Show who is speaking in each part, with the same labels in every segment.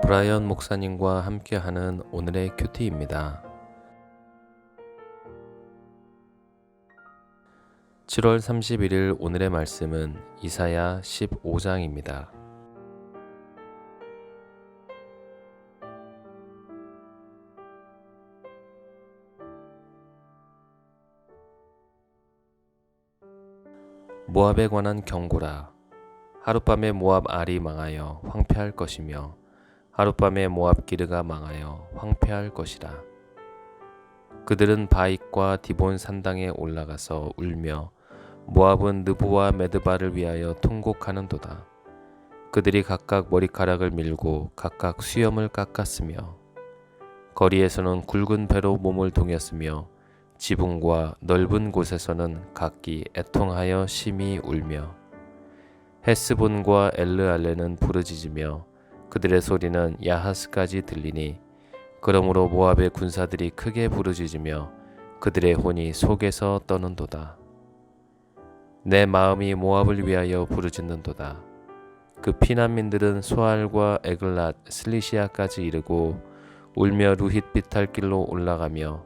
Speaker 1: 브라이언 목사님과 함께하는 오늘의 큐티입니다. 7월 31일 오늘의 말씀은 이사야 15장입니다. 모압에 관한 경고라. 하룻밤에 모압 알이 망하여 황폐할 것이며 하룻밤에 모압 기르가 망하여 황폐할 것이라. 그들은 바익과 디본 산당에 올라가서 울며 모압은 느보와 메드바를 위하여 통곡하는도다. 그들이 각각 머리카락을 밀고 각각 수염을 깎았으며 거리에서는 굵은 배로 몸을 동였으며 지붕과 넓은 곳에서는 각기 애통하여 심히 울며 헤스본과 엘르알레는 부르짖으며 그들의 소리는 야하스까지 들리니 그러므로 모압의 군사들이 크게 부르짖으며 그들의 혼이 속에서 떠는도다. 내 마음이 모압을 위하여 부르짖는도다. 그 피난민들은 소알과 에글랏 슬리시아까지 이르고 울며 루힛 비탈 길로 올라가며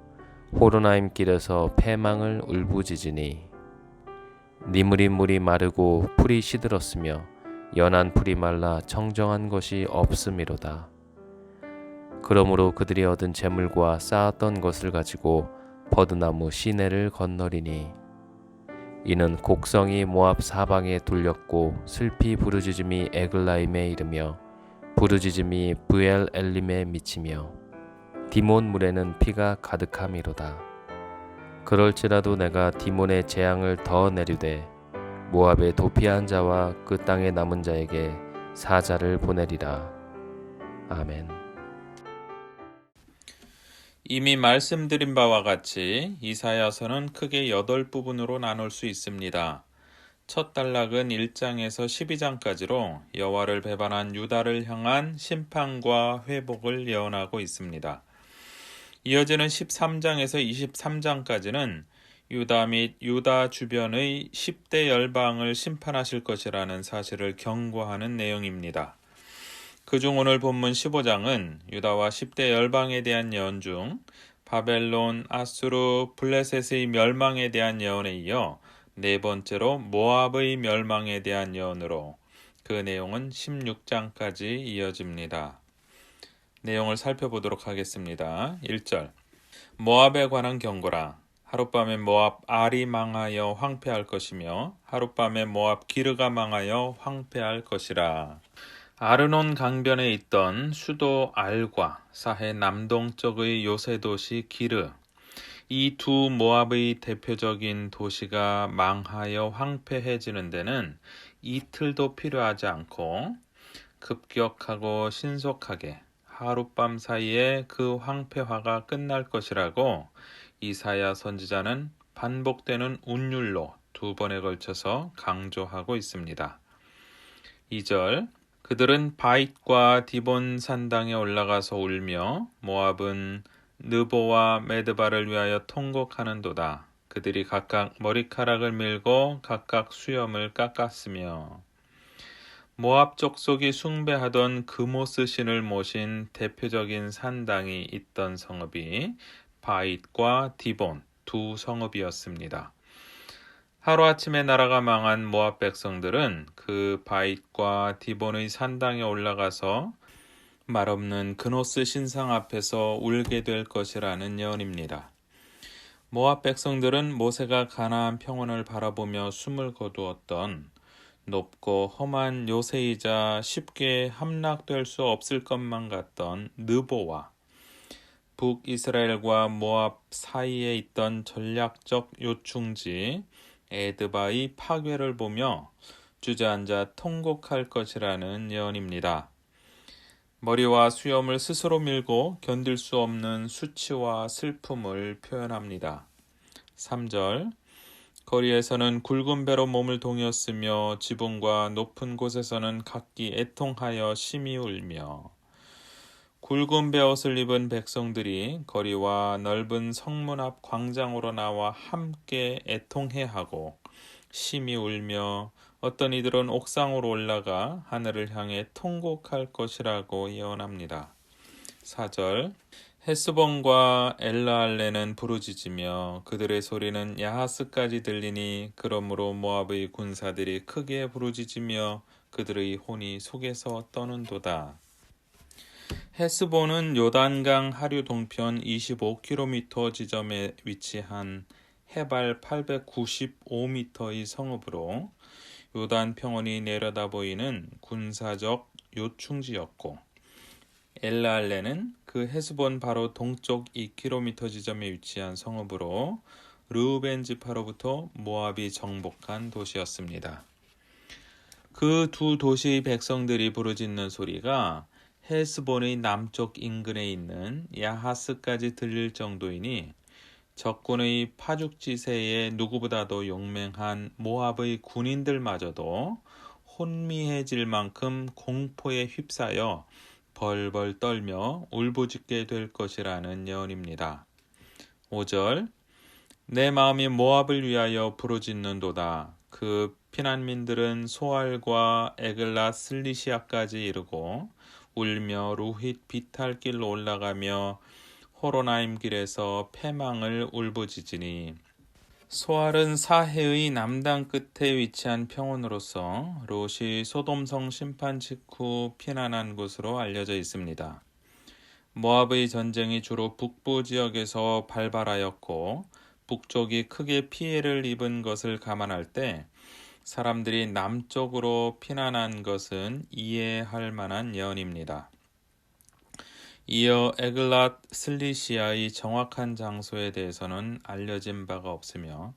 Speaker 1: 호로나임 길에서 패망을 울부짖으니 니므린 물이 마르고 풀이 시들었으며 연한 풀이 말라 청정한 것이 없음이로다. 그러므로 그들이 얻은 재물과 쌓았던 것을 가지고 버드나무 시내를 건너리니 이는 곡성이 모압 사방에 돌렸고 슬피 부르짖음이 에글라임에 이르며 부르짖음이 브엘 엘림에 미치며 디몬 물에는 피가 가득함이로다. 그럴지라도 내가 디몬의 재앙을 더 내리되 모압의 도피한 자와 그 땅에 남은 자에게 사자를 보내리라. 아멘.
Speaker 2: 이미 말씀드린 바와 같이 이사야서는 크게 8부분으로 나눌 수 있습니다. 첫 단락은 1장에서 12장까지로 여호와를 배반한 유다를 향한 심판과 회복을 예언하고 있습니다. 이어지는 13장에서 23장까지는 유다 및 유다 주변의 10대 열방을 심판하실 것이라는 사실을 경고하는 내용입니다. 그중 오늘 본문 15장은 유다와 10대 열방에 대한 예언 중 바벨론, 아수르, 블레셋의 멸망에 대한 예언에 이어 네 번째로 모압의 멸망에 대한 예언으로 그 내용은 16장까지 이어집니다. 내용을 살펴보도록 하겠습니다. 1절 모압에 관한 경고라. 하룻밤에 모압 알이 망하여 황폐할 것이며 하룻밤에 모압 기르가 망하여 황폐할 것이라. 아르논 강변에 있던 수도 알과 사해 남동쪽의 요새 도시 기르, 이 두 모압의 대표적인 도시가 망하여 황폐해지는 데는 이틀도 필요하지 않고 급격하고 신속하게 하룻밤 사이에 그 황폐화가 끝날 것이라고 이사야 선지자는 반복되는 운율로 2번에 걸쳐서 강조하고 있습니다. 2절 그들은 바잇과 디본 산당에 올라가서 울며 모압은 느보와 메드바를 위하여 통곡하는도다. 그들이 각각 머리카락을 밀고 각각 수염을 깎았으며 모압 족속이 숭배하던 그모스 신을 모신 대표적인 산당이 있던 성읍이 바잇과 디본 두 성읍이었습니다. 하루아침에 나라가 망한 모압 백성들은 그 바잇과 디본의 산당에 올라가서 말없는 그노스 신상 앞에서 울게 될 것이라는 예언입니다. 모압 백성들은 모세가 가나안 평원을 바라보며 숨을 거두었던 높고 험한 요새이자 쉽게 함락될 수 없을 것만 같던 느보와 북이스라엘과 모압 사이에 있던 전략적 요충지 에드바의 파괴를 보며 주저앉아 통곡할 것이라는 예언입니다. 머리와 수염을 스스로 밀고 견딜 수 없는 수치와 슬픔을 표현합니다. 3절 거리에서는 굵은 배로 몸을 동였으며 지붕과 높은 곳에서는 각기 애통하여 심히 울며 굵은 베옷을 입은 백성들이 거리와 넓은 성문 앞 광장으로 나와 함께 애통해하고 심히 울며 어떤 이들은 옥상으로 올라가 하늘을 향해 통곡할 것이라고 예언합니다. 4절 헤스본과 엘라알레는 부르짖으며 그들의 소리는 야하스까지 들리니 그러므로 모압의 군사들이 크게 부르짖으며 그들의 혼이 속에서 떠는도다. 헤스본은 요단강 하류 동편 25km 지점에 위치한 해발 895m의 성읍으로 요단 평원이 내려다 보이는 군사적 요충지였고, 엘라알레는 그 헤스본 바로 동쪽 2km 지점에 위치한 성읍으로 르우벤 지파로부터 모압이 정복한 도시였습니다. 그 두 도시의 백성들이 부르짖는 소리가 헤스본의 남쪽 인근에 있는 야하스까지 들릴 정도이니 적군의 파죽지세에 누구보다도 용맹한 모압의 군인들마저도 혼미해질 만큼 공포에 휩싸여 벌벌 떨며 울부짖게 될 것이라는 예언입니다. 5절 내 마음이 모압을 위하여 부르짖는도다. 그 피난민들은 소알과 에글라 슬리시아까지 이르고 울며 루힛 비탈길로 올라가며 호로나임 길에서 패망을 울부짖으니, 소알은 사해의 남단 끝에 위치한 평원으로서 롯이 소돔성 심판 직후 피난한 곳으로 알려져 있습니다. 모압의 전쟁이 주로 북부 지역에서 발발하였고 북쪽이 크게 피해를 입은 것을 감안할 때 사람들이 남쪽으로 피난한 것은 이해할 만한 예언입니다. 이어 에글랏 슬리시아의 정확한 장소에 대해서는 알려진 바가 없으며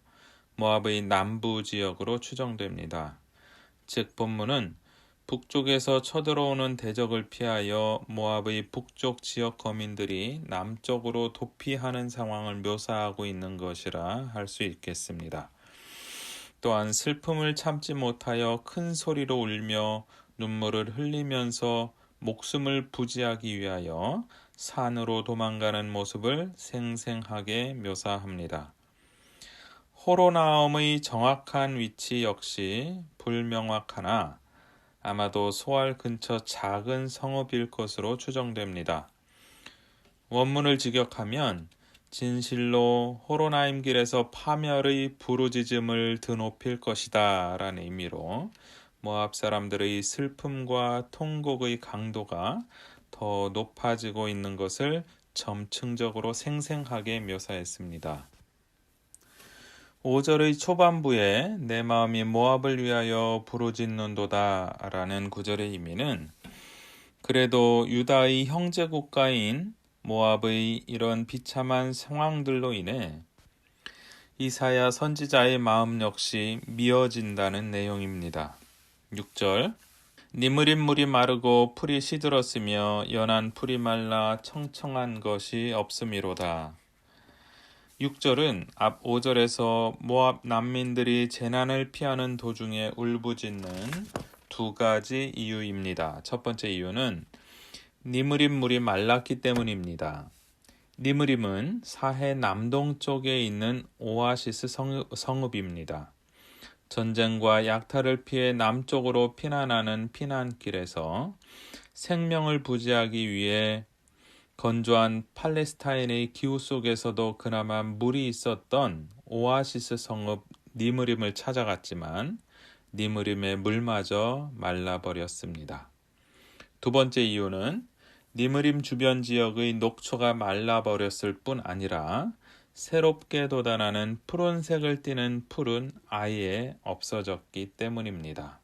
Speaker 2: 모압의 남부 지역으로 추정됩니다. 즉 본문은 북쪽에서 쳐들어오는 대적을 피하여 모압의 북쪽 지역 거민들이 남쪽으로 도피하는 상황을 묘사하고 있는 것이라 할 수 있겠습니다. 또한 슬픔을 참지 못하여 큰 소리로 울며 눈물을 흘리면서 목숨을 부지하기 위하여 산으로 도망가는 모습을 생생하게 묘사합니다. 호로나움의 정확한 위치 역시 불명확하나 아마도 소알 근처 작은 성읍일 것으로 추정됩니다. 원문을 직역하면 진실로 호로나임 길에서 파멸의 부르짖음을 드높일 것이다 라는 의미로 모압 사람들의 슬픔과 통곡의 강도가 더 높아지고 있는 것을 점층적으로 생생하게 묘사했습니다. 5절의 초반부에 내 마음이 모압을 위하여 부르짖는도다 라는 구절의 의미는 그래도 유다의 형제 국가인 모압의 이런 비참한 상황들로 인해 이사야 선지자의 마음 역시 미어진다는 내용입니다. 6절 니므림 물이 마르고 풀이 시들었으며 연한 풀이 말라 청청한 것이 없음이로다. 6절은 앞 5절에서 모압 난민들이 재난을 피하는 도중에 울부짖는 두 가지 이유입니다. 첫 번째 이유는 니므림 물이 말랐기 때문입니다. 니므림은 사해 남동쪽에 있는 오아시스 성읍입니다. 전쟁과 약탈을 피해 남쪽으로 피난하는 피난길에서 생명을 부지하기 위해 건조한 팔레스타인의 기후 속에서도 그나마 물이 있었던 오아시스 성읍 니므림을 찾아갔지만 니므림의 물마저 말라버렸습니다. 두 번째 이유는 니므림 주변 지역의 녹초가 말라버렸을 뿐 아니라 새롭게 돋아나는 푸른색을 띠는 풀은 아예 없어졌기 때문입니다.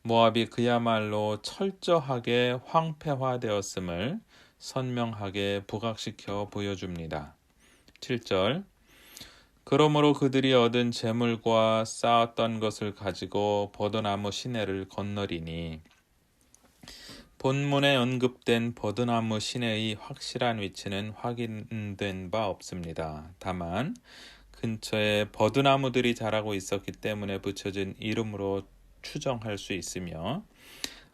Speaker 2: 모압이 그야말로 철저하게 황폐화되었음을 선명하게 부각시켜 보여줍니다. 7절 그러므로 그들이 얻은 재물과 쌓았던 것을 가지고 버드나무 시내를 건너리니, 본문에 언급된 버드나무 시내의 확실한 위치는 확인된 바 없습니다. 다만 근처에 버드나무들이 자라고 있었기 때문에 붙여진 이름으로 추정할 수 있으며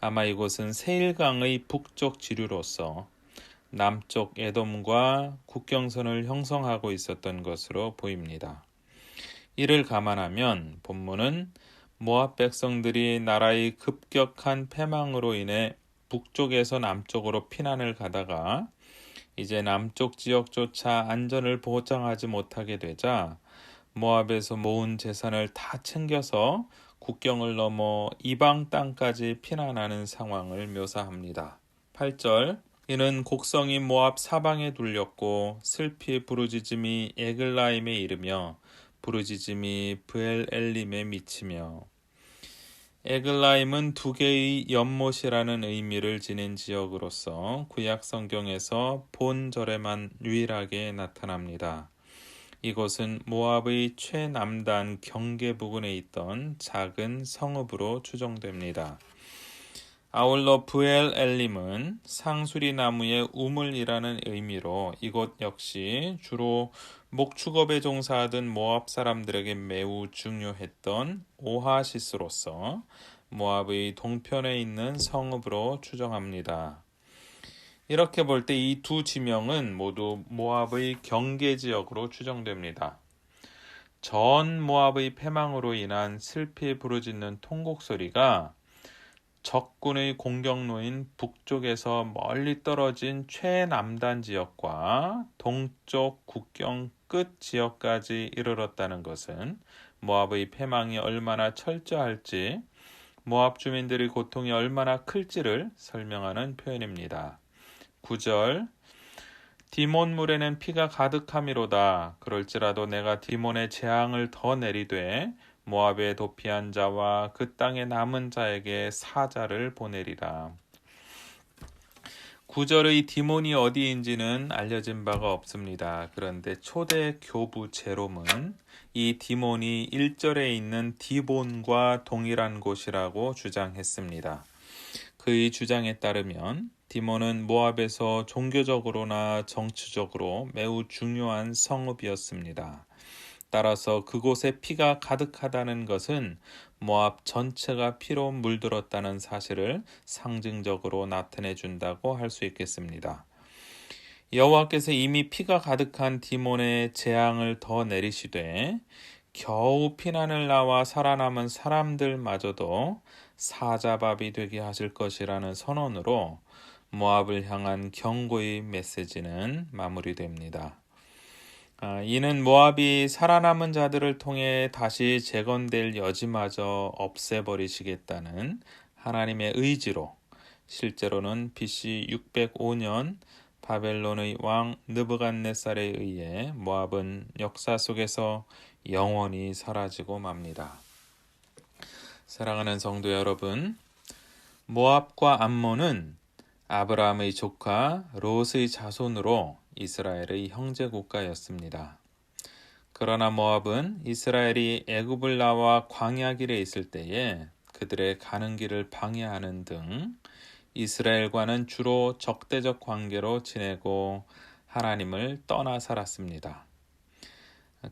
Speaker 2: 아마 이곳은 세일강의 북쪽 지류로서 남쪽 에돔과 국경선을 형성하고 있었던 것으로 보입니다. 이를 감안하면 본문은 모압 백성들이 나라의 급격한 패망으로 인해 북쪽에서 남쪽으로 피난을 가다가 이제 남쪽 지역조차 안전을 보장하지 못하게 되자 모압에서 모은 재산을 다 챙겨서 국경을 넘어 이방 땅까지 피난하는 상황을 묘사합니다. 8절 이는 곡성이 모압 사방에 둘렸고 슬피 부르짖음이 에글라임에 이르며 부르짖음이 브엘엘림에 미치며. 에글라임은 두 개의 연못이라는 의미를 지닌 지역으로서 구약 성경에서 본절에만 유일하게 나타납니다. 이곳은 모압의 최남단 경계 부근에 있던 작은 성읍으로 추정됩니다. 아울러 브엘엘림은 상수리 나무의 우물이라는 의미로 이곳 역시 주로 목축업에 종사하던 모압 사람들에게 매우 중요했던 오아시스로서 모압의 동편에 있는 성읍으로 추정합니다. 이렇게 볼 때 이 두 지명은 모두 모압의 경계 지역으로 추정됩니다. 전 모압의 패망으로 인한 슬피 부르짖는 통곡 소리가 적군의 공격로인 북쪽에서 멀리 떨어진 최남단 지역과 동쪽 국경 끝 지역까지 이르렀다는 것은 모압의 패망이 얼마나 철저할지, 모압 주민들의 고통이 얼마나 클지를 설명하는 표현입니다. 9절 디몬 물에는 피가 가득함이로다. 그럴지라도 내가 디몬의 재앙을 더 내리되 모압에 도피한 자와 그 땅에 남은 자에게 사자를 보내리라. 9절의 디몬이 어디인지는 알려진 바가 없습니다. 그런데 초대 교부 제롬은 이 디몬이 1절에 있는 디본과 동일한 곳이라고 주장했습니다. 그의 주장에 따르면 디몬은 모압에서 종교적으로나 정치적으로 매우 중요한 성읍이었습니다. 따라서 그곳에 피가 가득하다는 것은 모압 전체가 피로 물들었다는 사실을 상징적으로 나타내 준다고 할 수 있겠습니다. 여호와께서 이미 피가 가득한 디몬의 재앙을 더 내리시되 겨우 피난을 나와 살아남은 사람들마저도 사자밥이 되게 하실 것이라는 선언으로 모압을 향한 경고의 메시지는 마무리됩니다. 이는 모압이 살아남은 자들을 통해 다시 재건될 여지마저 없애버리시겠다는 하나님의 의지로 실제로는 BC 605년 바벨론의 왕 느부갓네살에 의해 모압은 역사 속에서 영원히 사라지고 맙니다. 사랑하는 성도 여러분, 모압과 암몬은 아브라함의 조카 롯의 자손으로 이스라엘의 형제 국가였습니다. 그러나 모압은 이스라엘이 애굽을 나와 광야길에 있을 때에 그들의 가는 길을 방해하는 등 이스라엘과는 주로 적대적 관계로 지내고 하나님을 떠나 살았습니다.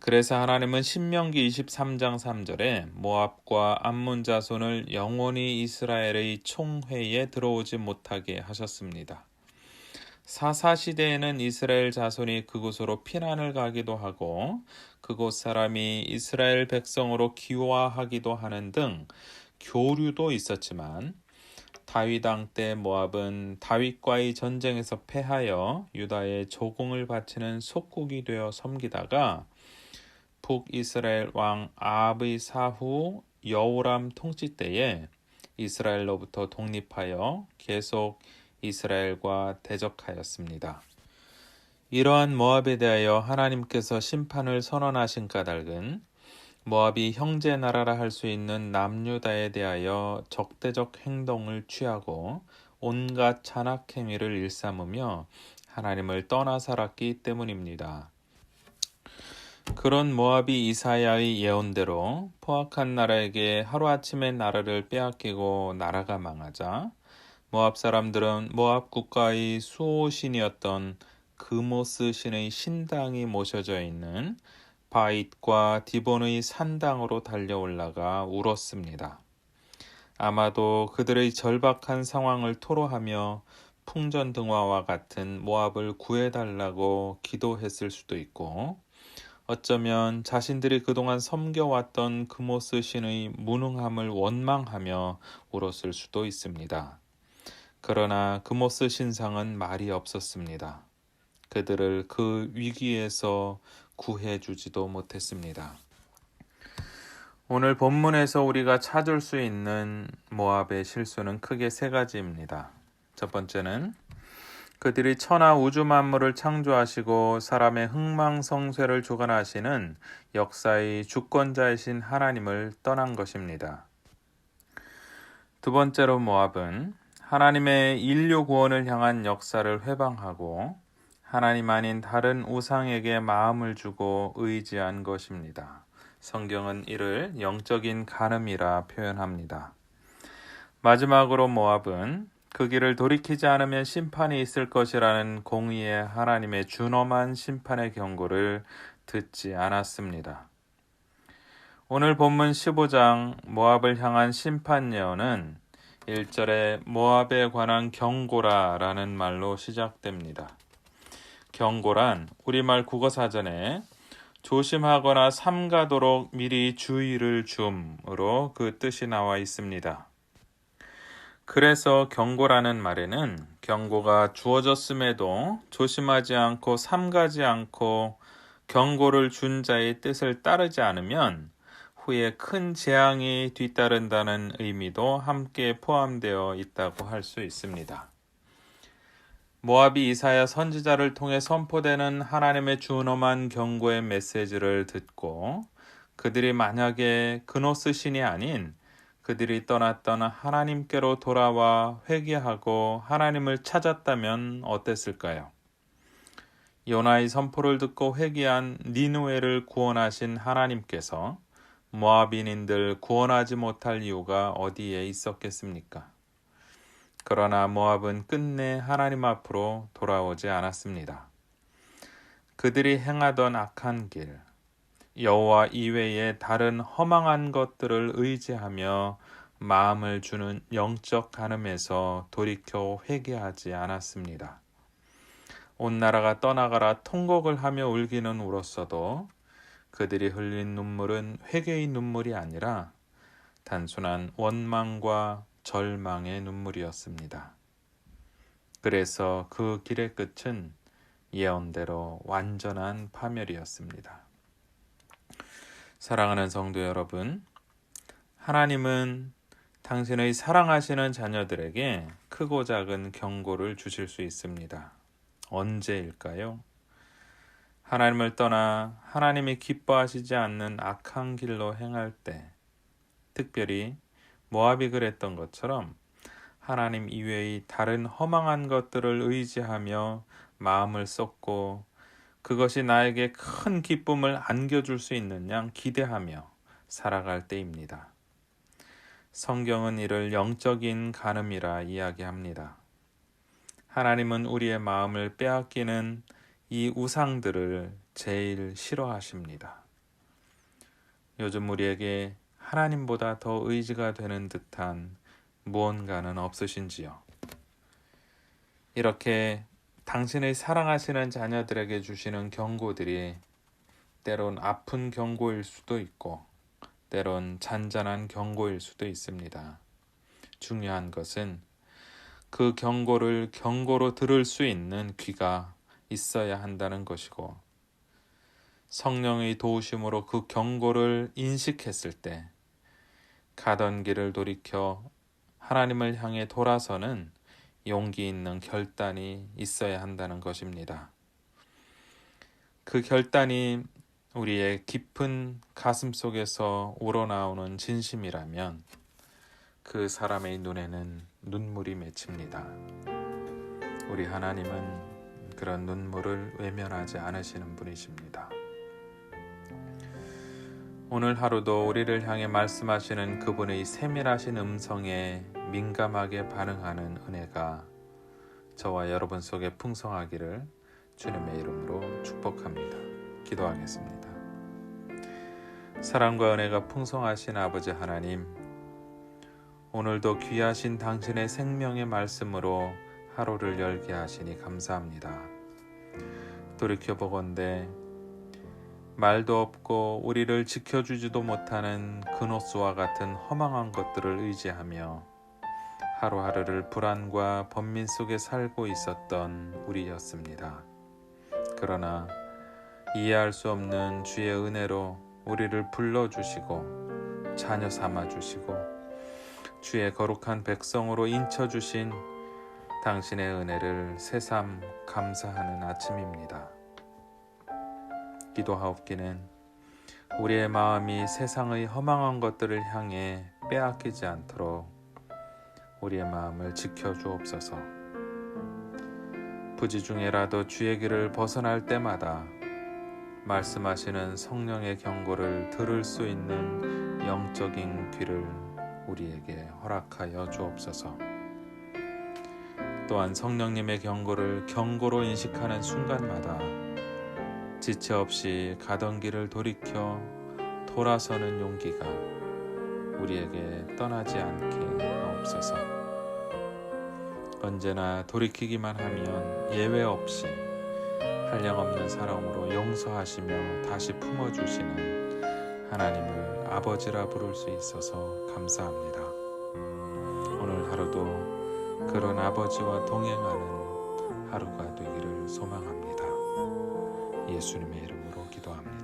Speaker 2: 그래서 하나님은 신명기 23장 3절에 모압과 암몬 자손을 영원히 이스라엘의 총회에 들어오지 못하게 하셨습니다. 사사시대에는 이스라엘 자손이 그곳으로 피난을 가기도 하고 그곳 사람이 이스라엘 백성으로 귀화하기도 하는 등 교류도 있었지만 다윗 왕 때 모압은 다윗과의 전쟁에서 패하여 유다의 조공을 바치는 속국이 되어 섬기다가 북이스라엘 왕 아합의 사후 여호람 통치 때에 이스라엘로부터 독립하여 계속 이스라엘과 대적하였습니다. 이러한 모압에 대하여 하나님께서 심판을 선언하신 까닭은 모압이 형제 나라라 할 수 있는 남유다에 대하여 적대적 행동을 취하고 온갖 잔악 행위를 일삼으며 하나님을 떠나 살았기 때문입니다. 그런 모압이 이사야의 예언대로 포악한 나라에게 하루아침에 나라를 빼앗기고 나라가 망하자 모압 사람들은 모압 국가의 수호신이었던 그모스 신의 신당이 모셔져 있는 바잇과 디본의 산당으로 달려올라가 울었습니다. 아마도 그들의 절박한 상황을 토로하며 풍전등화와 같은 모압을 구해달라고 기도했을 수도 있고 어쩌면 자신들이 그동안 섬겨왔던 그모스 신의 무능함을 원망하며 울었을 수도 있습니다. 그러나 그모스 신상은 말이 없었습니다. 그들을 그 위기에서 구해주지도 못했습니다. 오늘 본문에서 우리가 찾을 수 있는 모압의 실수는 크게 세 가지입니다. 첫 번째는 그들이 천하 우주 만물을 창조하시고 사람의 흥망성쇠를 주관하시는 역사의 주권자이신 하나님을 떠난 것입니다. 두 번째로 모압은 하나님의 인류 구원을 향한 역사를 회방하고 하나님 아닌 다른 우상에게 마음을 주고 의지한 것입니다. 성경은 이를 영적인 간음이라 표현합니다. 마지막으로 모압은 그 길을 돌이키지 않으면 심판이 있을 것이라는 공의의 하나님의 준엄한 심판의 경고를 듣지 않았습니다. 오늘 본문 15장 모압을 향한 심판 예언은 1절에 모압에 관한 경고라라는 말로 시작됩니다. 경고란 우리말 국어사전에 조심하거나 삼가도록 미리 주의를 줌으로 그 뜻이 나와 있습니다. 그래서 경고라는 말에는 경고가 주어졌음에도 조심하지 않고 삼가지 않고 경고를 준 자의 뜻을 따르지 않으면 후에 큰 재앙이 뒤따른다는 의미도 함께 포함되어 있다고 할 수 있습니다. 모압이 이사야 선지자를 통해 선포되는 하나님의 준엄한 경고의 메시지를 듣고 그들이 만약에 그노스 신이 아닌 그들이 떠났던 하나님께로 돌아와 회개하고 하나님을 찾았다면 어땠을까요? 요나의 선포를 듣고 회개한 니느웨를 구원하신 하나님께서 모압인인들 구원하지 못할 이유가 어디에 있었겠습니까? 그러나 모압은 끝내 하나님 앞으로 돌아오지 않았습니다. 그들이 행하던 악한 길, 여호와 이외의 다른 허망한 것들을 의지하며 마음을 주는 영적 간음에서 돌이켜 회개하지 않았습니다. 온 나라가 떠나가라 통곡을 하며 울기는 울었어도 그들이 흘린 눈물은 회개의 눈물이 아니라 단순한 원망과 절망의 눈물이었습니다. 그래서 그 길의 끝은 예언대로 완전한 파멸이었습니다. 사랑하는 성도 여러분, 하나님은 당신의 사랑하시는 자녀들에게 크고 작은 경고를 주실 수 있습니다. 언제일까요? 하나님을 떠나 하나님이 기뻐하시지 않는 악한 길로 행할 때, 특별히 모압이 그랬던 것처럼 하나님 이외의 다른 허망한 것들을 의지하며 마음을 쏟고 그것이 나에게 큰 기쁨을 안겨줄 수 있는 양 기대하며 살아갈 때입니다. 성경은 이를 영적인 간음이라 이야기합니다. 하나님은 우리의 마음을 빼앗기는 이 우상들을 제일 싫어하십니다. 요즘 우리에게 하나님보다 더 의지가 되는 듯한 무언가는 없으신지요? 이렇게 당신의 사랑하시는 자녀들에게 주시는 경고들이 때론 아픈 경고일 수도 있고 때론 잔잔한 경고일 수도 있습니다. 중요한 것은 그 경고를 경고로 들을 수 있는 귀가 있어야 한다는 것이고 성령의 도우심으로 그 경고를 인식했을 때 가던 길을 돌이켜 하나님을 향해 돌아서는 용기 있는 결단이 있어야 한다는 것입니다. 그 결단이 우리의 깊은 가슴 속에서 우러나오는 진심이라면 그 사람의 눈에는 눈물이 맺힙니다. 우리 하나님은 그런 눈물을 외면하지 않으시는 분이십니다. 오늘 하루도 우리를 향해 말씀하시는 그분의 세밀하신 음성에 민감하게 반응하는 은혜가 저와 여러분 속에 풍성하기를 주님의 이름으로 축복합니다. 기도하겠습니다. 사랑과 은혜가 풍성하신 아버지 하나님, 오늘도 귀하신 당신의 생명의 말씀으로 하루를 열게 하시니 감사합니다. 돌이켜보건대 말도 없고 우리를 지켜주지도 못하는 그노스와 같은 허망한 것들을 의지하며 하루하루를 불안과 번민 속에 살고 있었던 우리였습니다. 그러나 이해할 수 없는 주의 은혜로 우리를 불러주시고 자녀 삼아주시고 주의 거룩한 백성으로 인쳐주신 당신의 은혜를 새삼 감사하는 아침입니다. 기도하옵기는 우리의 마음이 세상의 허망한 것들을 향해 빼앗기지 않도록 우리의 마음을 지켜주옵소서. 부지 중에라도 주의 길을 벗어날 때마다 말씀하시는 성령의 경고를 들을 수 있는 영적인 귀를 우리에게 허락하여 주옵소서. 또한 성령님의 경고를 경고로 인식하는 순간마다 지체 없이 가던 길을 돌이켜 돌아서는 용기가 우리에게 떠나지 않게 하옵소서. 언제나 돌이키기만 하면 예외 없이 한량없는 사랑으로 용서하시며 다시 품어주시는 하나님을 아버지라 부를 수 있어서 감사합니다. 오늘 하루도 그런 아버지와 동행하는 하루가 되기를 소망합니다. 예수님의 이름으로 기도합니다.